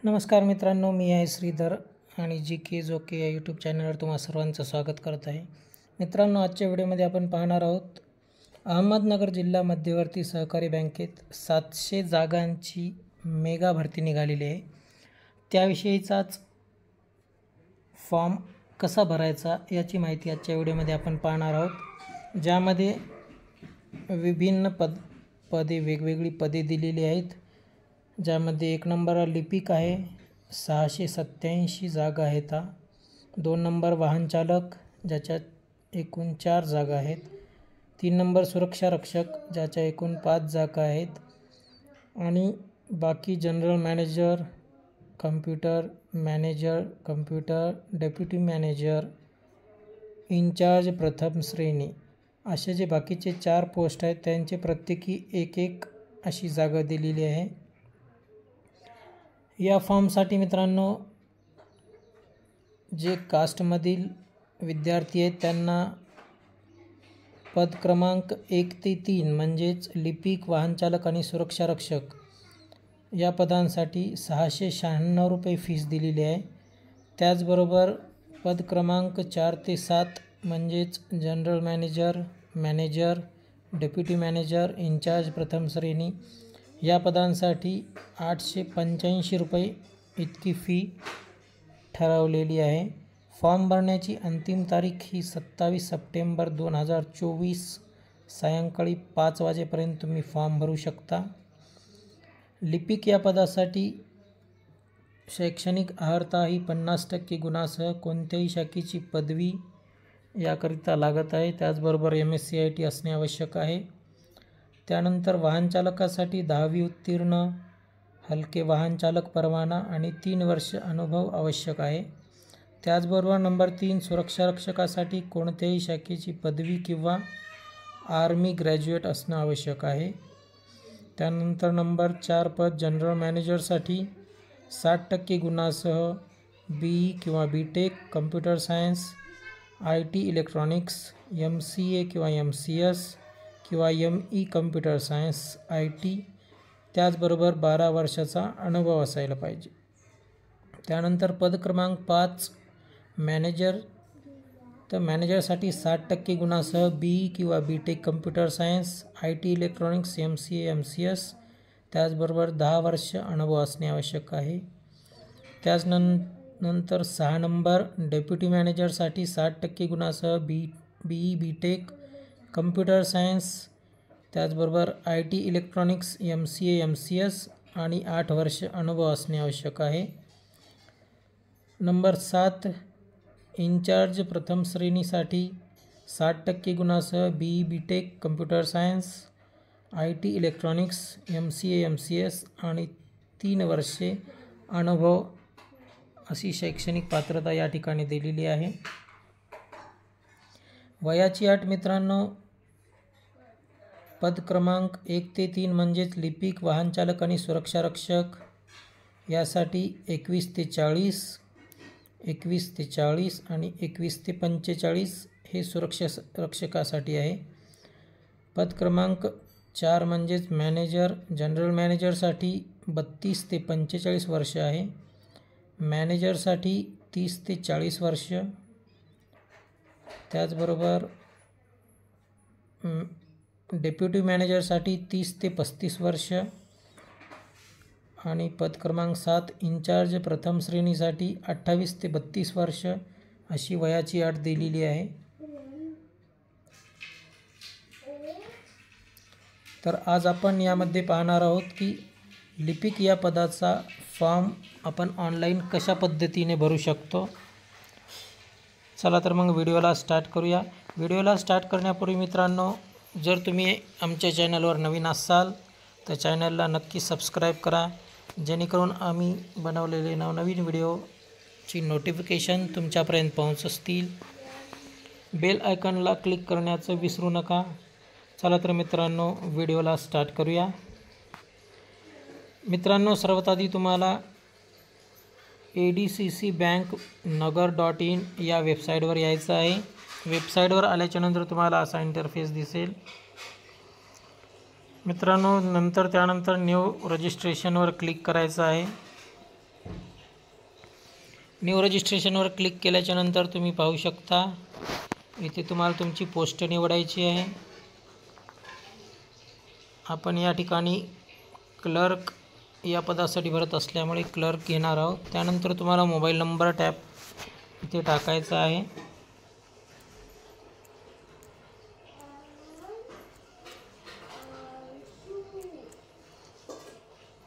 नमस्कार मित्रांनो, मी आहे श्रीधर आणि जी के जो के या यूट्यूब चॅनलवर तुम्हा सर्वांचं स्वागत करत आहे. मित्रांनो, आजच्या व्हिडिओमध्ये आपण पाहणार आहोत अहमदनगर जिल्हा मध्यवर्ती सहकारी बँकेत 700 जागांची मेगा भरती निघालेली आहे. त्याविषयीचाच फॉर्म कसा भरायचा याची माहिती आजच्या व्हिडिओमध्ये आपण पाहणार आहोत, ज्यामध्ये विभिन्न पदे वेगवेगळी पदे दिलेली आहेत. ज्यामध्ये 1 नंबरला लिपिक आहे, 687 जागा आहेत. 2 नंबर वाहन चालक, ज्याच्यात एकूण 4 जागा आहेत. 3 नंबर सुरक्षा रक्षक, ज्याच्या एकूण 5 जागा आहेत. आणि बाकी general manager, computer manager, computer deputy manager, incharge प्रथम श्रेणी असे जे बाकीचे 4 पोस्ट आहेत त्यांचे प्रत्येकी एक अशी जागा दिलेली आहे. या फॉर्मसाठी मित्रांनो, जे कास्टमधील विद्यार्थी आहेत त्यांना पद क्रमांक 1 ते 3 म्हणजेच लिपिक, वाहनचालक आणि सुरक्षा रक्षक या पदांसाठी 696 रुपये फीस दिलेली आहे. त्याचबरोबर पद क्रमांक 4 ते 7 म्हणजेच general manager, manager, deputy manager, incharge प्रथम श्रेणी या पदांसाठी 885 रुपये इतकी फी ठरवलेली आहे. फॉर्म भरण्याची अंतिम तारीख ही 27 सप्टेंबर 2024 सायंकाळी 5 वाजेपर्यंत तुम्ही फॉर्म भरू शकता. लिपिक या पदासाठी शैक्षणिक अर्हता ही 50% गुणासह कोणत्याही शाखेची पदवी याकरिता लागत आहे. त्याचबरोबर MSc असणे आवश्यक आहे. त्यानंतर वाहन चालकासाठी 10वी उत्तीर्ण, हलके वाहन चालक परवाना आणि 3 वर्ष अनुभव आवश्यक आहे. त्याचबरोबर नंबर 3 सुरक्षा रक्षकासाठी कोणत्याही शाखेची पदवी किंवा आर्मी ग्रॅज्युएट असणं आवश्यक आहे. त्यानंतर नंबर 4 पद जनरल मॅनेजरसाठी 60% गुणासह BE किंवा BTech, computer science, IT electronics, MCA किंवा MCS किंवा ME कम्प्युटर सायन्स IT, त्याचबरोबर 12 वर्षाचा अनुभव असायला पाहिजे. त्यानंतर पद क्रमांक 5 मॅनेजर, तर मॅनेजरसाठी 60% गुणासह BE किंवा BTech, computer science, IT electronics, MCA MCS, त्याचबरोबर 10 वर्ष अनुभव असणे आवश्यक आहे. त्याचनंतर 6 नंबर डेप्युटी मॅनेजरसाठी 60% गुणासह BE BTech, कम्प्युटर सायन्स, त्याचबरोबर IT इलेक्ट्रॉनिक्स, MCA MCS आणि 8 वर्ष अनुभव असणे आवश्यक आहे. नंबर 7 इन्चार्ज प्रथम श्रेणीसाठी 60% गुणासह BE BTech, computer science, IT electronics, MCA MCS आणि 3 वर्षे अनुभव अशी शैक्षणिक पात्रता या ठिकाणी दिलेली आहे. वयाची अट मित्रांनो, पद क्रमांक 1 ते 3 म्हणजेच लिपिक, वाहन चालक आणि सुरक्षा रक्षक यासाठी 21 ते 40, 21 ते 40 आणि 21 ते 45 हे सुरक्षा रक्षकासाठी आहे. पद क्रमांक 4 म्हणजेच मॅनेजर, जनरल मॅनेजरसाठी 32 ते 45 वर्ष आहे. मॅनेजरसाठी 30 ते 40 वर्ष. त्याचबरोबर डेप्युटी मॅनेजरसाठी 30 ते 35 वर्ष. आणि पद क्रमांक 7 इन्चार्ज प्रथम श्रेणीसाठी 28 ते 32 वर्ष अशी वयाची अट दिलेली आहे. तर आज आपण यामध्ये पाहणार आहोत की लिपिक या पदाचा फॉर्म आपण ऑनलाईन कशा पद्धतीने भरू शकतो. चला तर मग व्हिडिओला स्टार्ट करूया. व्हिडिओला स्टार्ट करण्यापूर्वी मित्रांनो, जर तुम्ही आमच्या चॅनलवर नवीन असाल तर चॅनलला नक्की सबस्क्राईब करा, जेणेकरून आम्ही बनवलेले नवनवीन व्हिडिओची नोटिफिकेशन तुमच्यापर्यंत पोहोचतील. बेल आयकॉनला क्लिक करण्याचं विसरू नका. चला तर मित्रांनो, व्हिडिओला स्टार्ट करूया. मित्रांनो, सर्वात आधी तुम्हाला ADCC Bank Nagar.in या वेबसाईटवर यायचं आहे. वेबसाईटवर आल्याच्यानंतर तुम्हाला असा इंटरफेस दिसेल. मित्रांनो, त्यानंतर न्यू रजिस्ट्रेशनवर क्लिक करायचं आहे. न्यू रजिस्ट्रेशनवर क्लिक केल्याच्यानंतर तुम्ही पाहू शकता इथे तुम्हाला तुमची पोस्ट निवडायची आहे. आपण या ठिकाणी क्लर्क या पदासाठी भरत असल्यामुळे क्लर्क घेणार आहोत. त्यानंतर तुम्हाला मोबाईल नंबर टॅप इथे टाकायचा आहे.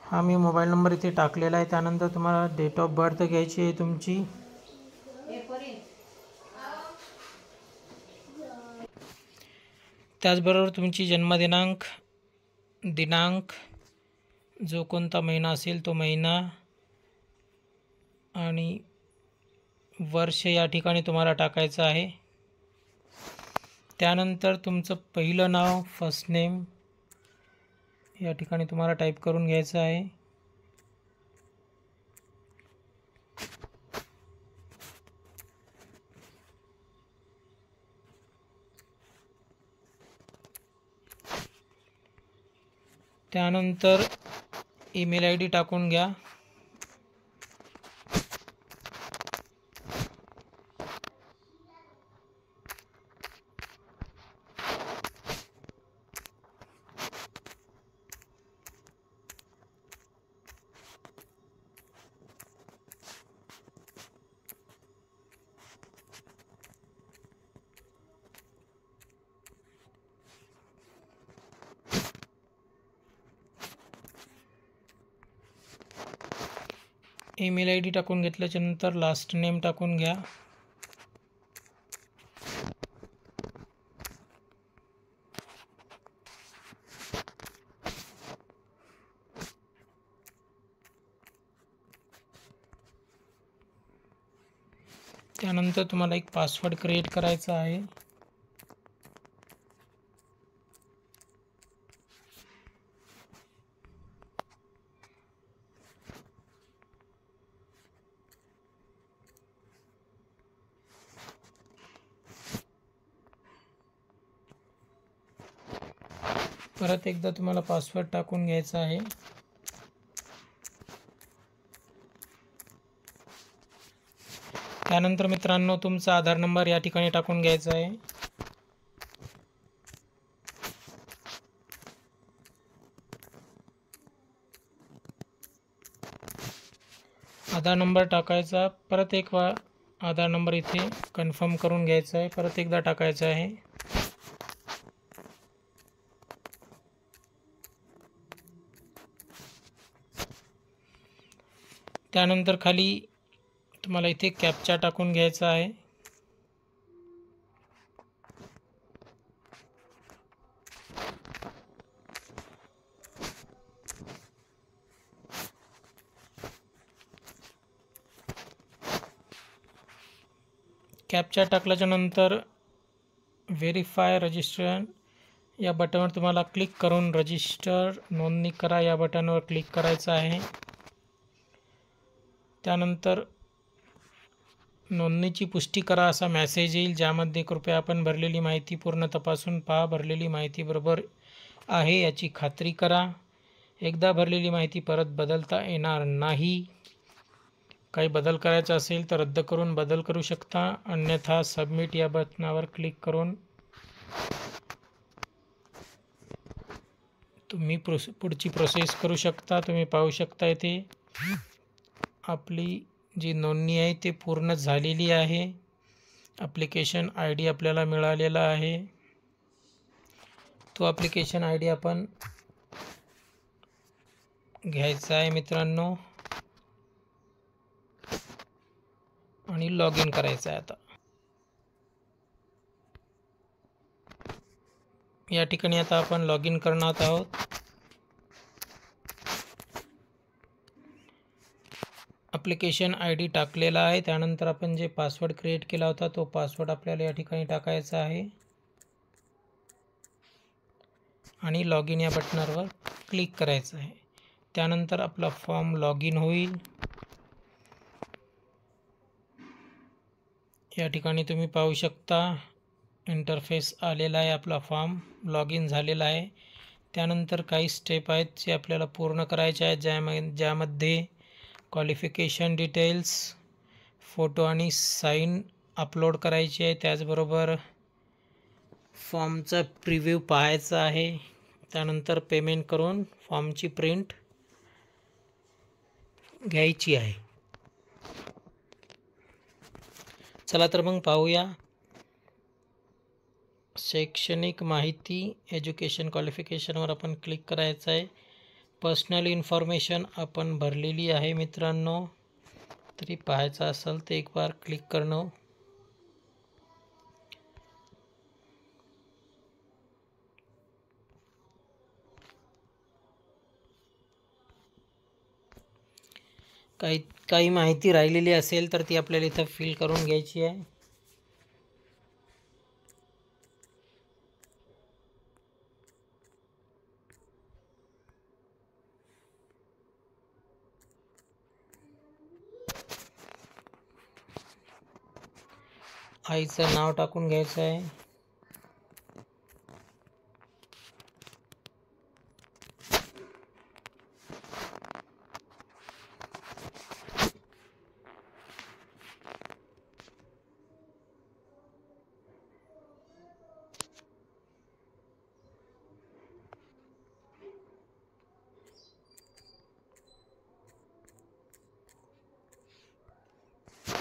हा मी मोबाईल नंबर इथे टाकलेला आहे. त्यानंतर तुम्हाला डेट ऑफ बर्थ घ्यायची आहे तुमची. त्याचबरोबर तुमची जन्मदिनांक, दिनांक, जो कोणता महिना असेल तो महिना आणि वर्ष या ठिकाणी तुम्हाला टाकायचं आहे. त्यानंतर तुमचं पहिलं नाव, फर्स्ट नेम या ठिकाणी तुम्हाला टाईप करून घ्यायचं आहे. त्यानंतर ईमेल ID टाकून घ्या. ईमेल ID टाकून घेतल्याच्या नंतर लास्ट नेम टाकून घ्या. त्यानंतर तुम्हाला एक पासवर्ड क्रिएट करायचा आहे. परत एकदा तुम्हाला पासवर्ड टाकून घ्यायचा आहे. त्यानंतर मित्रांनो तुमचा आधार नंबर या ठिकाणी टाकून घ्यायचा आहे. आधार नंबर टाकायचा. परत एक आधार नंबर इथे कन्फर्म करून घ्यायचा आहे. परत एकदा टाकायचा आहे. त्यानंतर खाली तुम्हाला इथे कॅप्चा टाकून घ्यायचा आहे. कॅप्चा टाकल्याच्या नंतर व्हेरीफाय रजिस्ट्रेशन या बटनवर तुम्हाला क्लिक करून रजिस्टर नोंदणी करा या बटनवर क्लिक करायचं आहे. त्यानंतर नोंदणीची पुष्टी करा असा मेसेज येईल, ज्यामध्ये कृपया आपण भरलेली माहिती पूर्ण तपासून पहा. भरलेली माहिती बरोबर आहे याची खात्री करा. एकदा भरलेली माहिती परत बदलता येणार नाही. काही बदल करायचा असेल तर रद्द करून बदल करू शकता, अन्यथा सबमिट या बटनावर क्लिक करून तुम्ही पुढची प्रोसेस करू शकता. तुम्ही पाहू शकता इथे आपली जी नोंदणी आहे ते पूर्ण झालेली आहे. ॲप्लिकेशन ID आपल्याला मिळालेला आहे. तो ॲप्लिकेशन ID आपण घ्यायचा आहे मित्रांनो आणि लॉग इन करायचं आहे. आता या ठिकाणी आता आपण लॉग इन करणार आहोत. ॲप्लिकेशन ID टाकलेला आहे. त्यानंतर आपण जे पासवर्ड क्रिएट केला होता तो पासवर्ड आपल्याला या ठिकाणी टाकायचा आहे आणि लॉग इन या बटनावर क्लिक करायचं आहे. त्यानंतर आपला फॉर्म लॉग इन होईल. या ठिकाणी तुम्ही पाहू शकता इंटरफेस आलेला आहे. आपला फॉर्म लॉग इन झालेला आहे. त्यानंतर काही स्टेप आहेत जे आपल्याला पूर्ण करायचे आहेत, ज्यामध्ये क्वालिफिकेशन डिटेल्स, फोटो आणि साईन अपलोड करायची आहे. त्याचबरोबर फॉर्मचा प्रिव्ह्यू पाहायचा आहे. त्यानंतर पेमेंट करून फॉर्मची प्रिंट घ्यायची आहे. चला तर मग पाहूया. शैक्षणिक माहिती, एज्युकेशन क्वालिफिकेशनवर आपण क्लिक करायचं आहे. पर्सनल इन्फॉर्मेशन आपण भरलेली आहे मित्रांनो. तरी पाहायचं असेल तर एक बार क्लिक करणं. काही माहिती राहिलेली असेल तर ती आपल्याला इथं फिल करून घ्यायची आहे. आईचं नाव टाकून घ्यायचं आहे.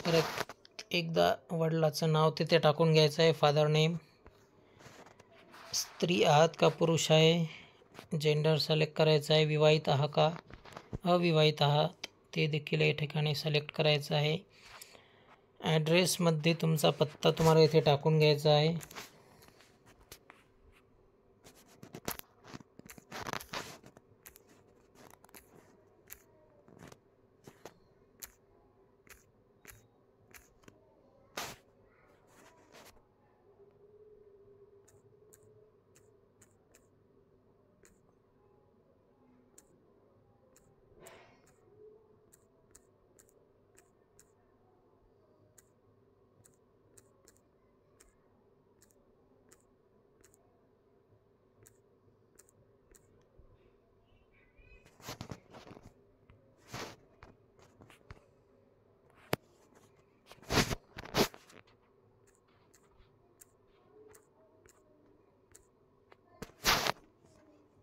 परत एकदा वडिलाचं नाव तिथे टाकून घ्यायचं आहे. फादर नेम, स्त्री आहात का पुरुष आहे, जेंडर सिलेक्ट करायचं आहे. विवाहित आहात का अविवाहित आहात ते देखील या ठिकाणी सिलेक्ट करायचं आहे. ॲड्रेसमध्ये तुमचा पत्ता तुम्हाला इथे टाकून घ्यायचा आहे.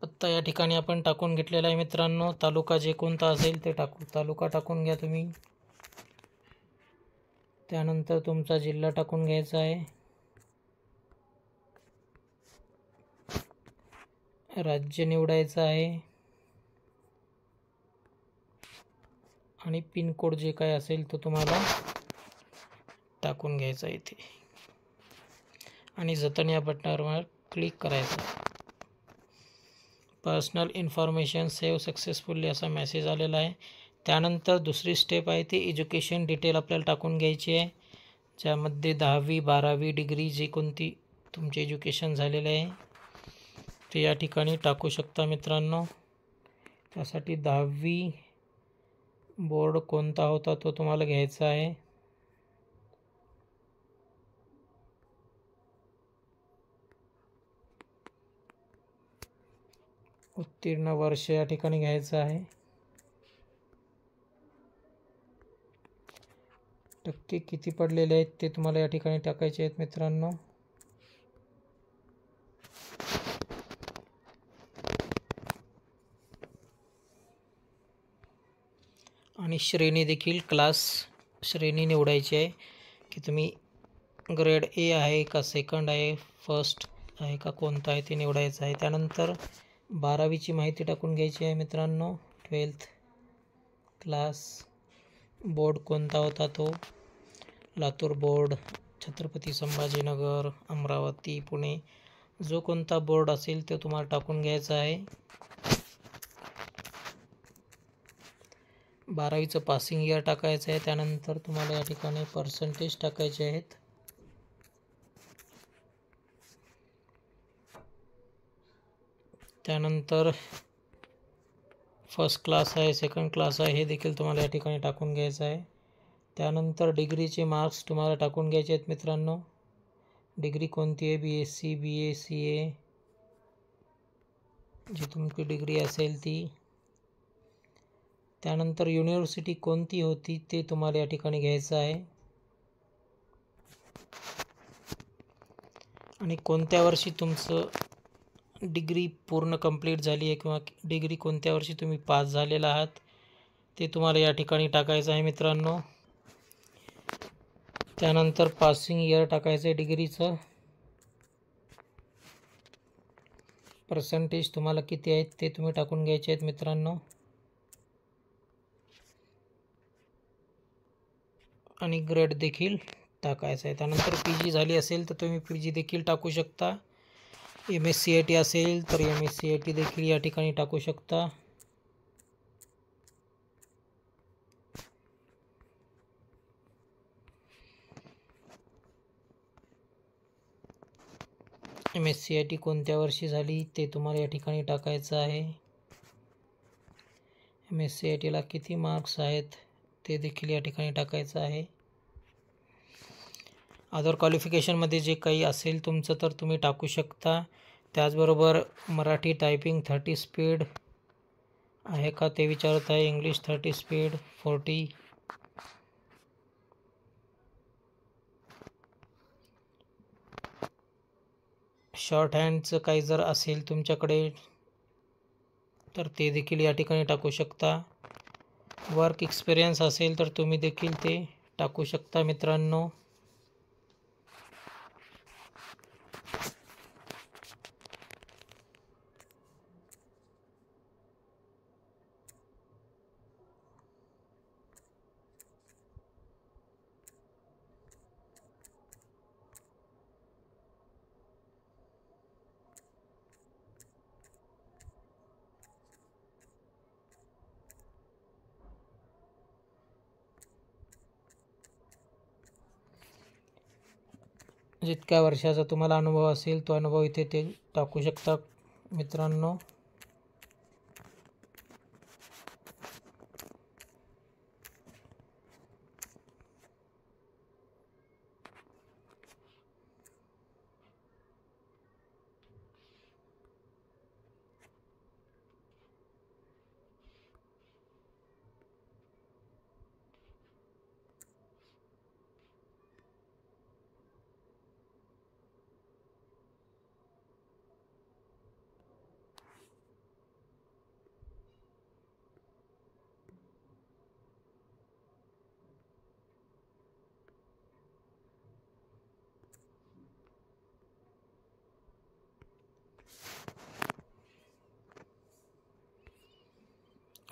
पत्ता या ठिकाणी आपण टाकून घेतलेला आहे मित्रांनो. तालुका जे कोणता असेल ते तालुका टाकून घ्या तुम्ही. त्यानंतर तुमचा जिल्हा टाकून घ्यायचा आहे. राज्य निवडायचं आहे आणि पिनकोड जे काय असेल तो तुम्हाला टाकून घ्यायचा आहे इथे आणि जतन या बटनावर क्लिक करायचं. पर्सनल इन्फॉर्मेशन सेव्ह सक्सेसफुली असा मेसेज आलेला आहे. त्यानंतर दुसरी स्टेप आहे ती एज्युकेशन डिटेल आपल्याला टाकून घ्यायची आहे, ज्यामध्ये 10वी 12वी डिग्री जी कोणती तुमचे एज्युकेशन झालेलं आहे ते या ठिकाणी टाकू शकता मित्रांनो. त्यासाठी 10वी बोर्ड कोणता होता तो तुम्हाला घ्यायचा आहे. उत्तीर्ण वर्ष या ठिकाणी घ्यायचं आहे. टक्के किती पडलेले आहेत ते तुम्हाला या ठिकाणी टाकायचे आहेत मित्रांनो. आणि श्रेणी देखील क्लास श्रेणी निवडायची आहे की तुम्ही ग्रेड ए आहे का सेकंड आहे, फर्स्ट आहे का कोणता आहे ते निवडायचं आहे. त्यानंतर 12वीची माहिती टाकून घ्यायची आहे मित्रांनो. 12th क्लास, बोर्ड कोणता होता तो, लातूर बोर्ड, छत्रपती संभाजीनगर, अमरावती, पुणे, जो कोणता बोर्ड असेल तो तुम्हाला टाकून घ्यायचा आहे. 12वीचं पासिंग इयर टाकायचं आहे. त्यानंतर तुम्हाला या ठिकाणी पर्सेंटेज टाकायचे आहेत. त्यानंतर फर्स्ट क्लास आहे, सेकंड क्लास आहे हे देखील तुम्हाला या ठिकाणी टाकून घ्यायचं आहे. त्यानंतर डिग्रीचे मार्क्स तुम्हाला टाकून घ्यायचे आहेत मित्रांनो. डिग्री कोणती आहे, BSc, BA, CA जी तुमची डिग्री असेल ती. त्यानंतर युनिव्हर्सिटी कोणती होती ते तुम्हाला या ठिकाणी घ्यायचं आहे. आणि कोणत्या वर्षी तुमचं डिग्री पूर्ण कंप्लीट झाली आहे किंवा डिग्री कोणत्या वर्षी तुम्ही पास झालेला आहात ते तुम्हाला या ठिकाणी टाकायचं आहे मित्रांनो. त्यानंतर पासिंग इयर टाकायचं आहे डिग्रीचं. पर्सेंटेज तुम्हाला किती आहेत ते तुम्ही टाकून घ्यायचे आहेत मित्रांनो. आणि ग्रेड देखील टाकायचं आहे. त्यानंतर PG झाली असेल तर तुम्ही PG देखील टाकू शकता. MSCIT असेल तर MSCIT देखील या ठिकाणी टाकू शकता. MSCIT कोणत्या वर्षी झाली ते तुम्हाला या ठिकाणी टाकायचं आहे. MSCITला किती मार्क्स आहेत ते देखील या ठिकाणी टाकायचं आहे. अदर क्वालिफिकेशनमध्ये जे काही असेल तुमचं तर तुम्ही टाकू शकता. त्याचबरोबर मराठी टायपिंग 30 स्पीड आहे का ते विचारत आहे. English 30 speed 40. शॉर्ट हँडचं काही जर असेल तुमच्याकडे तर ते देखील या ठिकाणी टाकू शकता. वर्क एक्सपिरियन्स असेल तर तुम्ही देखील ते टाकू शकता मित्रांनो. जितक्या वर्षाचा तुम्हाला अनुभव असेल तो अनुभव इथे ते टाकू शकता मित्रांनो.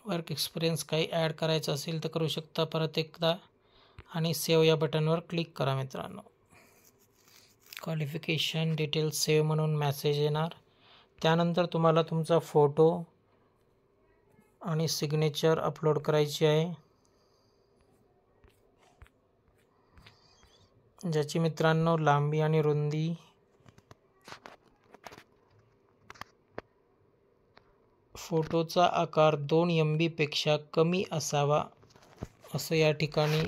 वर्क एक्सपिरियन्स काही ॲड करायचं असेल तर करू शकता परत एकदा. आणि सेव्ह या बटनवर क्लिक करा मित्रांनो. क्वालिफिकेशन डिटेल्स सेव्ह म्हणून मॅसेज येणार. त्यानंतर तुम्हाला तुमचा फोटो आणि सिग्नेचर अपलोड करायची आहे, ज्याची मित्रांनो लांबी आणि रुंदी फोटोचा आकार 2 MB पेक्षा कमी असावा असं या ठिकाणी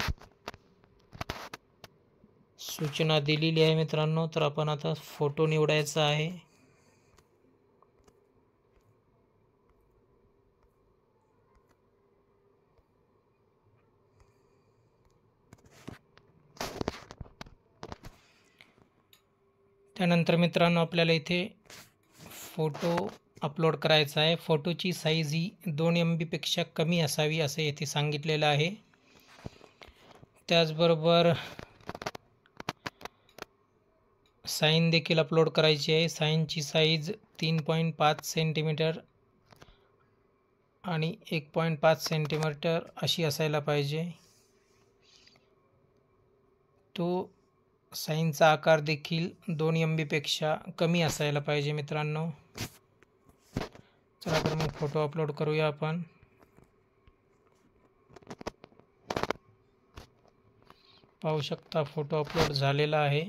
सूचना दिलेली आहे मित्रांनो. तर आपण आता फोटो निवडायचा आहे. त्यानंतर मित्रांनो आपल्याला इथे फोटो अपलोड करायचा आहे. फोटोची साईज ही 2 MB पेक्षा कमी असावी असं येथे सांगितलेलं आहे. त्याचबरोबर साईन देखील अपलोड करायची आहे. साईनची साईज 3.5 सेंटीमीटर आणि 1.5 सेंटीमीटर अशी असायला पाहिजे. तो साईनचा आकार देखील 2 MB पेक्षा कमी असायला पाहिजे मित्रांनो. चला तर मग फोटो अपलोड करूया आपण. पाहू शकता फोटो अपलोड झालेला आहे.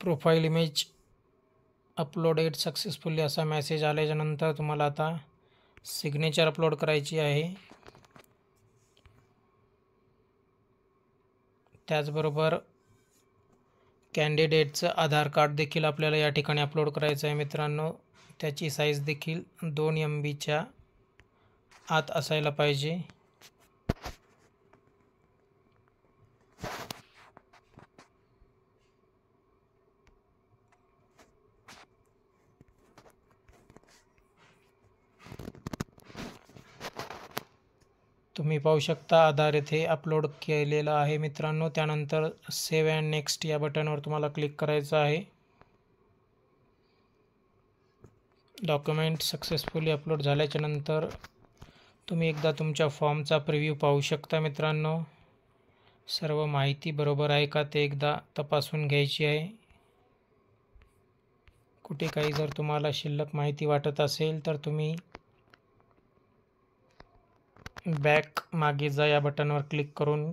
प्रोफाईल इमेज अपलोडेड सक्सेसफुली असा मेसेज आल्याच्यानंतर तुम्हाला आता सिग्नेचर अपलोड करायची आहे. त्याचबरोबर कॅन्डिडेटचं आधार कार्ड देखील आपल्याला या ठिकाणी अपलोड करायचं आहे मित्रांनो. त्याची साईज देखील 2 MBच्या आत असायला पाहिजे. तुम्ही पाहू शकता आधार येथे अपलोड केलेला आहे मित्रांनो. त्यानंतर सेव्ह अँड नेक्स्ट या बटनवर तुम्हाला क्लिक करायचं आहे. डॉक्युमेंट सक्सेसफुली अपलोड झाल्याच्या नंतर तुम्ही एकदा तुमच्या फॉर्मचा प्रिव्ह्यू पाहू शकता मित्रांनो. सर्व माहिती बरोबर आहे का ते एकदा तपासून घ्यायची आहे. कुठे काही जर तुम्हाला शिल्लक माहिती वाटत असेल तर तुम्ही बॅक मागे जा या बटनवर क्लिक करून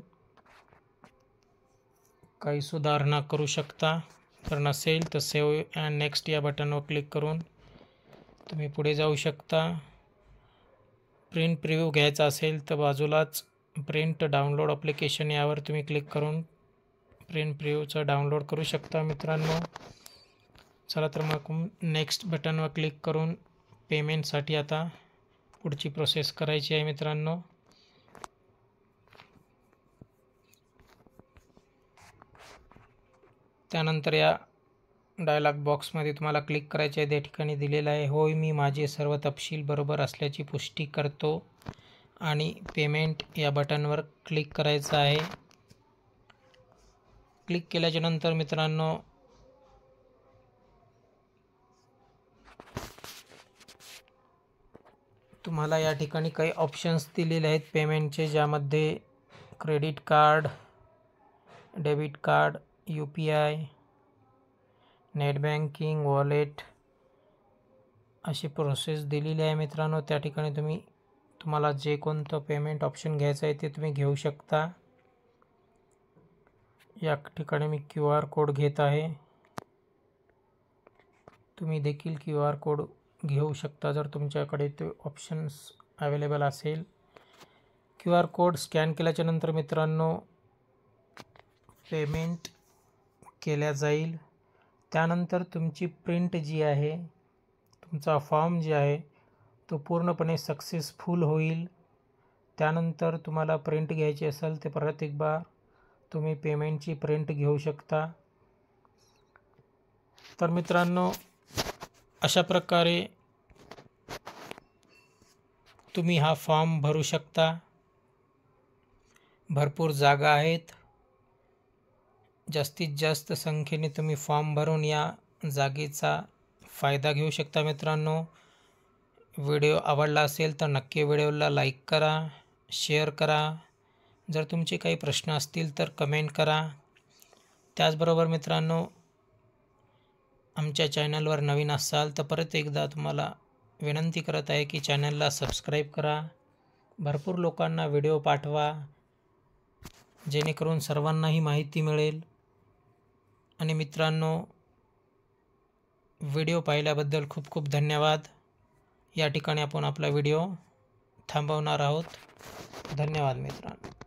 काही सुधारणा करू शकता. जर नसेल तर सेव्ह अँड नेक्स्ट या बटनवर क्लिक करून तुम्ही पुढे जाऊ शकता. प्रिंट प्रिव्ह्यू घ्यायचा असेल तर बाजूलाच प्रिंट डाउनलोड ॲप्लिकेशन यावर तुम्ही क्लिक करून प्रिंट प्रिव्ह्यूचं डाउनलोड करू शकता मित्रांनो. चला तर मग नेक्स्ट बटनवर क्लिक करून पेमेंटसाठी आता पुढची प्रोसेस करायची आहे मित्रांनो. त्यानंतर या डायलॉग बॉक्समध्ये तुम्हाला क्लिक करायचे आहे. त्या ठिकाणी दिलेलं आहे, होय मी माझे सर्व तपशील बरोबर असल्याची पुष्टी करतो आणि पेमेंट या बटनवर क्लिक करायचं आहे. क्लिक केल्याच्या नंतर मित्रांनो तुम्हाला या ठिकाणी काही ऑप्शन्स दिलेले आहेत पेमेंटचे, ज्यामध्ये credit card, debit card, UPI, net banking, wallet अशी प्रोसेस दिलेली आहे मित्रांनो. त्या ठिकाणी तुम्हाला जे कोणतं पेमेंट ऑप्शन घ्यायचं आहे ते तुम्ही घेऊ शकता. या ठिकाणी मी QR कोड घेत आहे. तुम्ही देखील QR कोड घेऊ शकता जर तुमच्याकडे ते ऑप्शन्स अवेलेबल असेल. QR कोड स्कॅन केल्याच्या नंतर मित्रांनो पेमेंट केल्या जाईल. त्यानंतर तुमची प्रिंट जी आहे, तुमचा फॉर्म जे आहे तो पूर्णपणे सक्सेसफुल होईल. त्यानंतर तुम्हाला प्रिंट घ्यायची असेल तर परत एक बार तुम्ही पेमेंटची प्रिंट घेऊ शकता. तर मित्रांनो अशा प्रकारे तुम्ही हा फॉर्म भरू शकता. भरपूर जागा आहेत. जास्तीत जास्त संख्येने तुम्ही फॉर्म भरून या जागेचा फायदा घेऊ शकता मित्रांनो. व्हिडिओ आवडला असेल तर नक्की व्हिडिओला लाईक करा, शेअर करा. जर तुमचे काही प्रश्न असतील तर कमेंट करा. त्याचबरोबर मित्रांनो आमच्या चॅनलवर नवीन असाल तर परत एकदा तुम्हाला विनंती करत आहे की चॅनलला सबस्क्राईब करा. भरपूर लोकांना व्हिडिओ पाठवा जेणेकरून सर्वांनाही माहिती मिळेल. आणि मित्रांनो व्हिडिओ पाहिल्याबद्दल खूप खूप धन्यवाद. या ठिकाणी आपण आपला व्हिडिओ थांबवणार आहोत. धन्यवाद मित्रांनो.